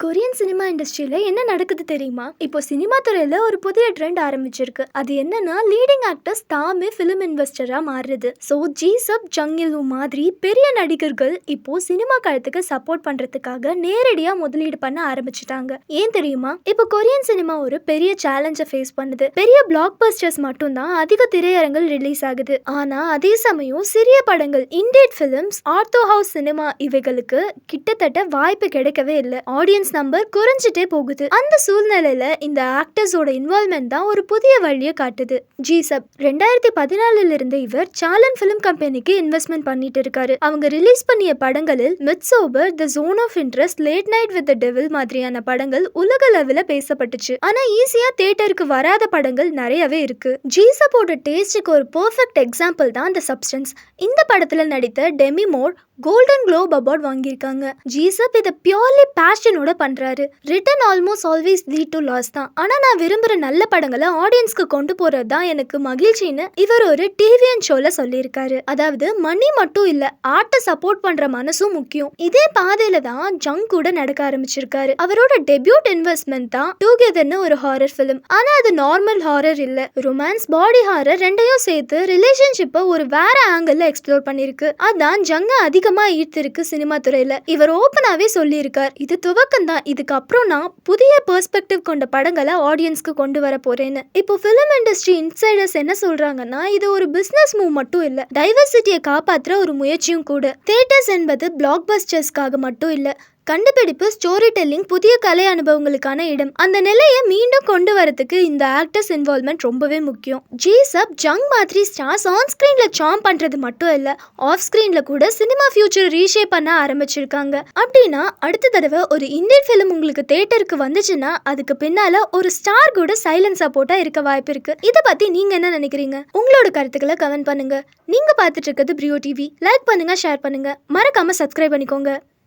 Korean cinema இண்டஸ்ட்ரியில என்ன நடக்குது தெரியுமா? இப்போ சினிமா துறையில ஒரு புதிய ட்ரெண்ட் ஆரம்பிச்சிருக்கு. அது என்னன்னா லீடிங் ஆக்டர்ஸ் தாமே ஃபிலிம் இன்வெஸ்டரா மாறுறது. ஸோ ஜீசப் ஜங்கிலு மாதிரி பெரிய நடிகர்கள் இப்போ சினிமா களத்துக்கு சப்போர்ட் பண்றதுக்காக நேரடியா முதலீடு பண்ண ஆரம்பிச்சிட்டாங்க. ஏன் தெரியுமா? இப்போ கொரியன் சினிமா ஒரு பெரிய சேலஞ்சை ஃபேஸ் பண்ணுது. பெரிய பிளாக் பஸ்டர்ஸ் மட்டும்தான் அதிக திரையரங்கில் ரிலீஸ் ஆகுது. ஆனா அதே சமயம் சிறிய படங்கள், இண்டேட் ஃபிலிம்ஸ், ஆர்த்தோ ஹவுஸ் சினிமா இவைகளுக்கு கிட்டத்தட்ட வாய்ப்பு கிடைக்கவே இல்லை. ஆடியன்ஸ் நம்பர் குறைஞ்சிட்டே போகுது. அந்த சூழ்நிலையில இந்த ஆக்டர்ஸோட இன்வால்வ்மெண்ட் தான் ஒரு புதிய வழியை காட்டுது. ஜீசப் 2014 இருந்து இவர் சாலன் பிலிம் கம்பெனிக்கு இன்வெஸ்ட்மெண்ட் பண்ணிட்டு இருக்காரு. அவங்க ரிலீஸ் பண்ணிய படங்களில் Midsommar, the zone of interest, late night with the devil மாதிரியான படங்கள் உலக அளவில் பேசப்பட்டுச்சு. ஆனா ஈஸியா தியேட்டருக்கு வராத படங்கள் நிறையவே இருக்கு. ஜீசப்போட டேஸ்டுக்கு ஒரு பெர்ஃபெக்ட் எக்ஸாம்பிள் தான் தி சப்ஸ்டன்ஸ். இந்த படத்துல நடித்த Demi Moore golden globe award வாங்கியிருக்காங்க. ஜீசப் இதை பியூர்லி பேஷனோட பண்றாரு. Written almost always lead to loss தான். ஆனா நான் விரும்புற நல்ல படங்களை ஆடியன்ஸ்க்கு கொண்டு போறது தான் எனக்கு மகிழ்ச்சின்னு இவர் ஒரு டிவிஎன் ஷோல சொல்லியிருக்காரு. அதாவது மணி மட்டும் இல்ல, ஆர்ட்டை சப்போர்ட் பண்ற மனசும் முக்கியம். இதே பாதையில தான் ஜங் கூட நடக்க ஆரம்பிச்சிருக்காரு. அவரோட டெபியூட் இன்வெஸ்ட்மெண்ட் தான் டுகெதர்னு ஒரு ஹாரர் பிலிம். ஆனா அது நார்மல் ஹாரர் இல்ல, ரொமான்ஸ், பாடி ஹாரர் ரெண்டையும் சேர்த்து ரிலேஷன்ஷிப்பை ஒரு வேற ஆங்கிள் எக்ஸ்ப்ளோர் பண்ணிருக்கு. அதான் ஜங்க அதிகமா ஈர்த்திருக்கு சினிமா துறையில. இவர் ஓப்பனாவே சொல்லியிருக்கார், இது துவக்கம் தான், இதுக்கப்புறம் நான் புதிய பெர்ஸ்பெக்டிவ் கொண்ட படங்களை ஆடியன்ஸ்க்கு கொண்டு வர போறேன்னு. இப்போ பிலிம் இண்டஸ்ட்ரி இன்சைடர்ஸ் என்ன சொல்றாங்கன்னா, இது ஒரு பிசினஸ் மூவ் மட்டும் இல்ல, டைவர்சிட்டியை காப்பாற்றுற ஒரு முயற்சியும் கூட. தியேட்டர்ஸ் என்பது பிளாக் பஸ்டர்ஸ்க்காக மட்டும் இல்ல, கண்டுபிடிப்பு, ஸ்டோரி டெல்லிங், புதிய கலை அனுபவங்களுக்கான இடம். அந்த நிலையை மீண்டும் கொண்டு வரதுக்கு இந்த ஆக்டர்ஸ் இன்வால்வ்மெண்ட் ரொம்பவே முக்கியம். ஜீசப் ஜங் மாதிரி ஸ்டார்ஸ் ஆன் ஸ்கிரீன்ல சார்ம் பண்றது மட்டும் இல்ல, ஆஃப் ஸ்கிரீன்ல கூட சினிமா ஃபியூச்சர் ரீஷேப் பண்ண ஆரம்பிச்சிருக்காங்க. அப்படின்னா அடுத்த தடவை ஒரு இந்தியன் ஃபிலிம் உங்களுக்கு தியேட்டருக்கு வந்துச்சுன்னா அதுக்கு பின்னால ஒரு ஸ்டார் கூட சைலண்ட் சப்போர்ட்டா இருக்க வாய்ப்பு இருக்கு. இதை பத்தி நீங்க என்ன நினைக்கிறீங்க? உங்களோட கருத்துக்களை கமெண்ட் பண்ணுங்க. நீங்க பார்த்துட்டு இருக்கிறது பிரியோ டிவி. லைக் பண்ணுங்க, ஷேர் பண்ணுங்க, மறக்காம சப்ஸ்கிரைப் பண்ணிக்கோங்க.